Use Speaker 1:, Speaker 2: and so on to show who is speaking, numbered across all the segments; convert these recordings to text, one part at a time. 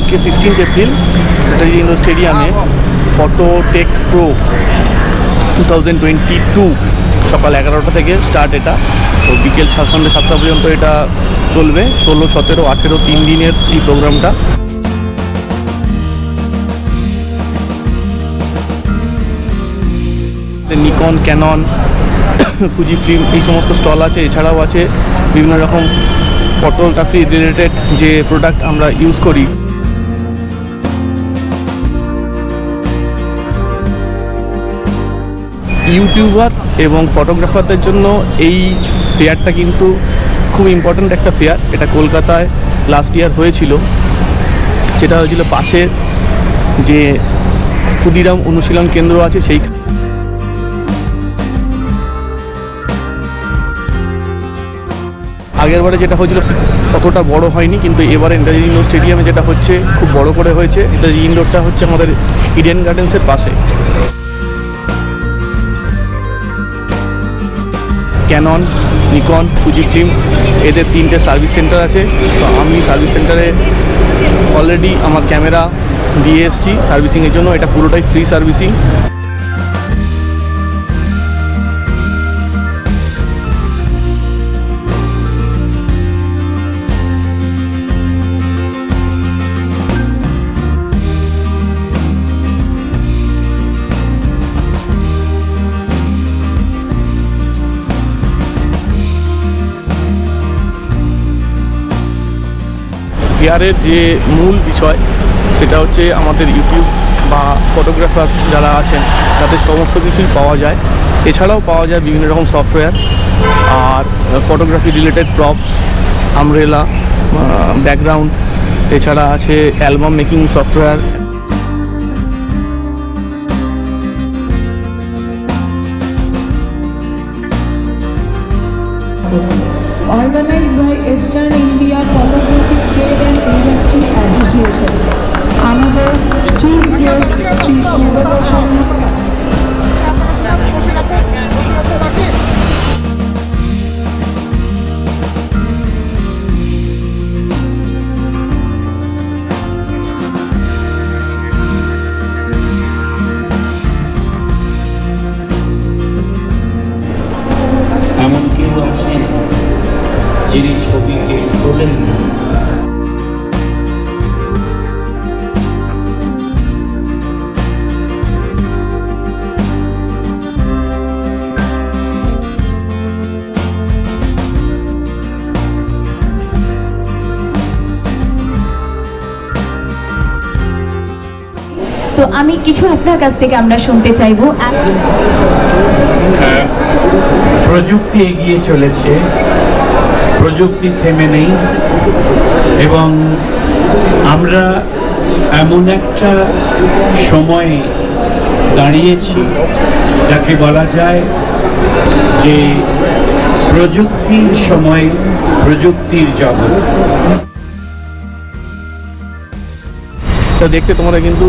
Speaker 1: আজকে 16 April Netaji indoor স্টেডিয়ামে ফটোটেক pro 2022 সকাল 11টা থেকে স্টার্ট। এটা তো বিকেল সন্ধ্যে 7টা পর্যন্ত এটা চলবে। 16, 17, 18 3 দিনের এই প্রোগ্রামটা। নিকন, ক্যানন, ফুজি ফিল্ম এই সমস্ত স্টল আছে। এছাড়াও আছে বিভিন্ন রকম ফটোগ্রাফি রিলেটেড যে প্রোডাক্ট আমরা ইউজ করি। ইউটিউবার এবং ফটোগ্রাফারদের জন্য এই ফেয়ারটা কিন্তু খুব ইম্পর্ট্যান্ট একটা ফেয়ার। এটা কলকাতায় লাস্ট ইয়ার হয়েছিল। সেটা হয়েছিল পাশে যে ক্ষুদিরাম অনুশীলন কেন্দ্র আছে সেই। আগেরবারে যেটা হয়েছিল অতটা বড় হয়নি, কিন্তু এবারে নেতাজি ইন্ডোর স্টেডিয়ামে যেটা হচ্ছে খুব বড় করে হয়েছে। নেতাজি ইন্ডোরটা হচ্ছে আমাদের ইডেন গার্ডেন্সের পাশে। ক্যানন, নিকন, ফুজি ফিল্ম এদের 3টে সার্ভিস সেন্টার আছে। তো আমি সার্ভিস সেন্টারে অলরেডি আমার ক্যামেরা দিয়ে এসেছি সার্ভিসিংয়ের জন্য। এটা পুরোটাই ফ্রি সার্ভিসিং। ফেয়ারের যে মূল বিষয় সেটা হচ্ছে আমাদের ইউটিউব বা ফটোগ্রাফার যারা আছেন তাদের সমস্ত কিছুই পাওয়া যায়। এছাড়াও পাওয়া যায় বিভিন্ন রকম সফটওয়্যার আর photography related props, umbrella, background. এছাড়া আছে album making software.
Speaker 2: Organized by Eastern India Photographic Trade and Industry Association. Another chief guest, Sri Sudarshan.
Speaker 3: এমন কেউ আছেন যিনি ছবিকে তোলেন না?
Speaker 4: তো আমি কিছু আপনার কাছ থেকে আমরা শুনতে চাইবো।
Speaker 3: প্রযুক্তি এগিয়ে চলেছে, প্রযুক্তি থেমে নেই, এবং আমরা এমন একটা সময়ে দাঁড়িয়েছি যাকে বলা যায় যে প্রযুক্তির সময়, প্রযুক্তির জগৎ।
Speaker 1: তা দেখতে তোমাদের কিন্তু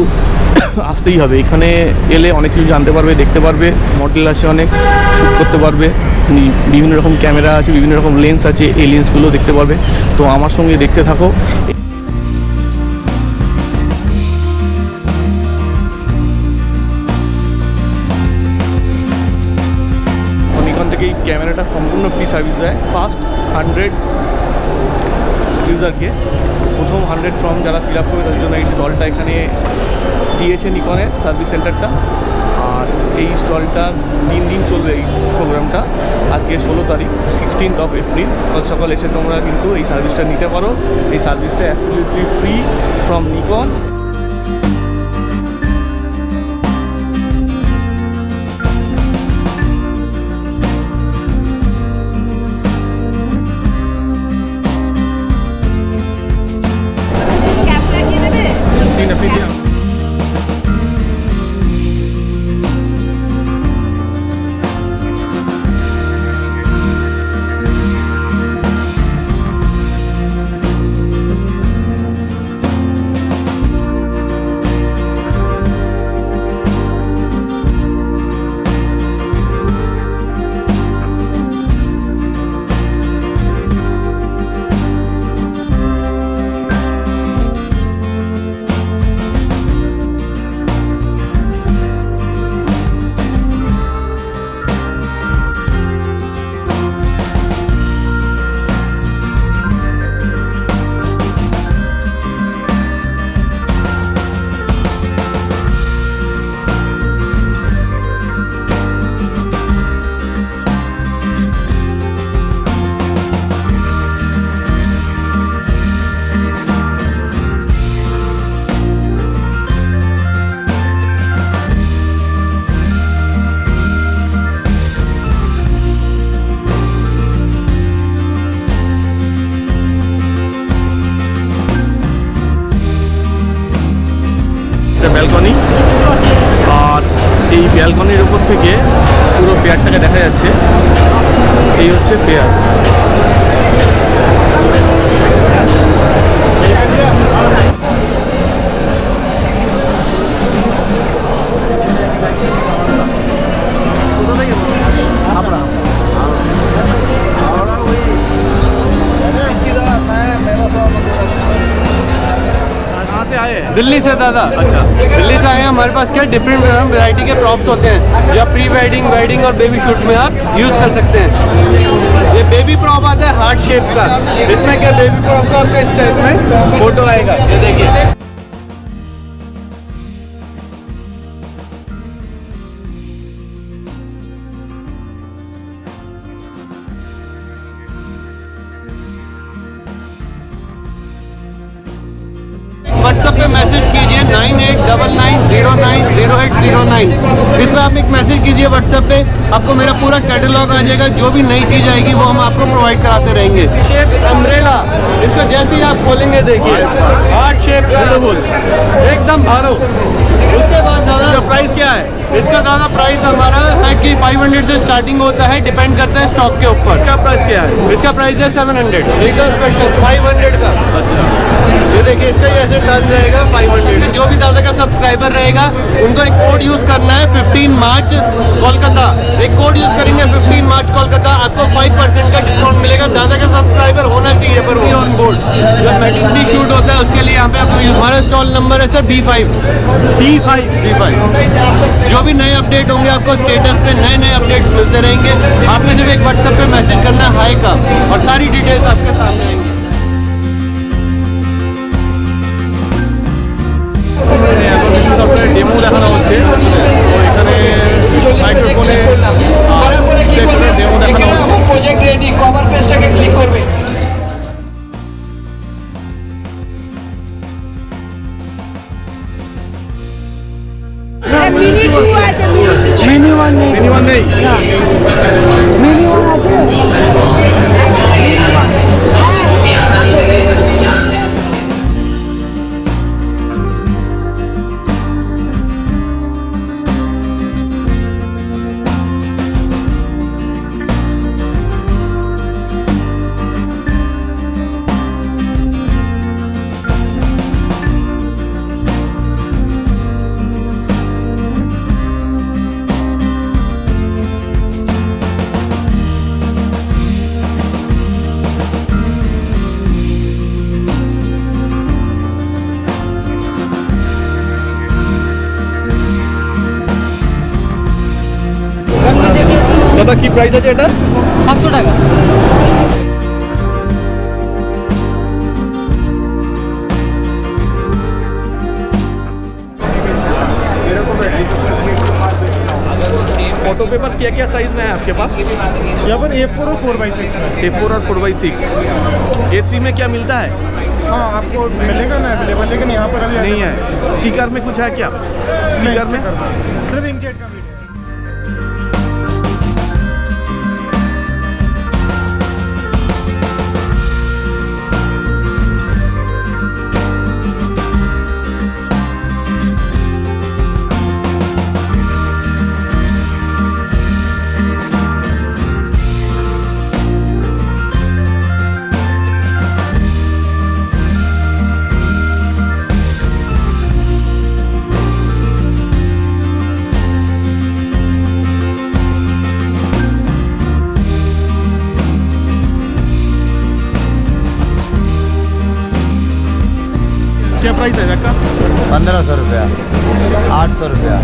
Speaker 1: আসতেই হবে। এখানে এলে অনেক কিছু জানতে পারবে, দেখতে পারবে। মডেল আছে অনেক, শ্যুট করতে পারবে। বিভিন্ন রকম ক্যামেরা আছে, বিভিন্ন রকম লেন্স আছে, এই লেন্সগুলো দেখতে পারবে। তো আমার সঙ্গে দেখতে থাকো। নিকন থেকে এই ক্যামেরাটা সম্পূর্ণ ফ্রি সার্ভিস দেয় ফার্স্ট 100 ইউজারকে। প্রথম 100 ফর্ম যারা ফিল আপ করবে তাদের জন্য এই স্টলটা এখানে দিয়েছে নিকনের সার্ভিস সেন্টারটা। আর এই স্টলটা 3 দিন চলবে এই প্রোগ্রামটা। আজকে 16 তারিখ, 16th এপ্রিল। কাল সকাল এসে তোমরা কিন্তু এই সার্ভিসটা নিতে পারো। এই সার্ভিসটা অ্যাবসলিউটলি ফ্রি ফ্রম নিকন। এটা ব্যালকনি। আর এই ব্যালকনির উপর থেকে পুরো ফেয়ারটাকে দেখা যাচ্ছে। এই হচ্ছে ফেয়ার। कहाँ से आए हैं?
Speaker 5: दिल्ली से दादा।
Speaker 1: अच्छा।
Speaker 5: दिल्ली से आए हैं। हमारे पास क्या डिफरेंट वैरायटी के प्रॉप्स होते हैं, या प्री वेडिंग, वेडिंग और बेबी शूट में आप यूज़ कर सकते हैं। ये बेबी प्रॉप आता है हार्ट शेप का। इसमें क्या बेबी प्रॉप का आपका इस टाइप में फोटो आएगा, ये देखिए। व्हाट्सएप पे मैसेज कीजिए 9899090809। इसमें आप एक मैसेज कीजिए व्हाट्सएप पे, आपको मेरा पूरा कैटलॉग आ जाएगा। जो भी नई चीज़ आएगी वो हम आपको प्रोवाइड कराते रहेंगे। शेप अम्ब्रेला, इसका जैसे ही आप खोलेंगे देखिए हार्ट शेप एकदम भारो। उसके बाद दादा
Speaker 1: प्राइस क्या है?
Speaker 5: इसका दादा प्राइस हमारा है कि 500 से स्टार्टिंग होता है, डिपेंड करता है स्टॉक के ऊपर।
Speaker 1: इसका प्राइस क्या है?
Speaker 5: इसका प्राइस है 700, एकदम स्पेशल 500 का।
Speaker 1: अच्छा।
Speaker 5: ये देखिए इसका ये ऐसे टर्न रहेगा 500। जो भी दादा का सब्सक्राइबर रहेगा उनको एक कोड यूज करना है 15 मार्च कोलकाता। एक कोड यूज करेंगे 15 मार्च कोलकाता, आपको 5% का डिस्काउंट मिलेगा। दादा का सब्सक्राइबर होना चाहिए पर भी ऑन बोर्ड। जब मैटरनिटी शूट होता है उसके लिए यहाँ पे आपको यूज। हमारा स्टॉल नंबर है सर B5। जो भी नए अपडेट होंगे आपको स्टेटस पे नए नए अपडेट्स मिलते रहेंगे। आपने सिर्फ एक व्हाट्सएप पे मैसेज करना है हाई का, और सारी डिटेल्स आपके सामने आएंगी।
Speaker 1: ডেমো দেখানো হচ্ছে। তো এখানে মাইক্রোফোনে ডেমো দেখানো হচ্ছে।
Speaker 6: প্রজেক্ট রেডি, কভার পেজটাকে ক্লিক করবে।
Speaker 2: মিনি টু আছে, মিনি ওয়ান নেই।
Speaker 1: মিনি ওয়ান নেই?
Speaker 2: মিনি ওয়ান আছে।
Speaker 1: দাদা কি প্রাইস আছে এটা?
Speaker 6: 500 টাকা।
Speaker 1: फोटो पेपर क्या क्या साइज में है आपके पास?
Speaker 7: यहाँ पर A4 और 4x6 में।
Speaker 1: A4 और 4x6। A3 में क्या मिलता है?
Speaker 7: हाँ आपको मिलेगा ना अवेलेबल, लेकिन यहाँ पर अभी
Speaker 1: नहीं है। स्टिकर में कुछ है क्या? स्टिकर में
Speaker 7: सिर्फ इंकजेट का मीटर।
Speaker 1: क्या प्राइस है इसका?
Speaker 8: 1500 रुपया, 800 रुपया,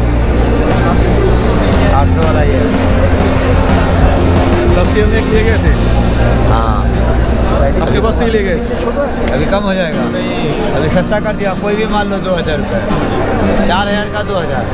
Speaker 8: 800 वाला ये।
Speaker 1: सस्ते में ले गए थे?
Speaker 8: हाँ
Speaker 1: आपके पास नहीं ले गए?
Speaker 8: अभी कम हो जाएगा, अभी सस्ता कर दिया। कोई भी मान लो 2000 रुपये, 4000 का 2000।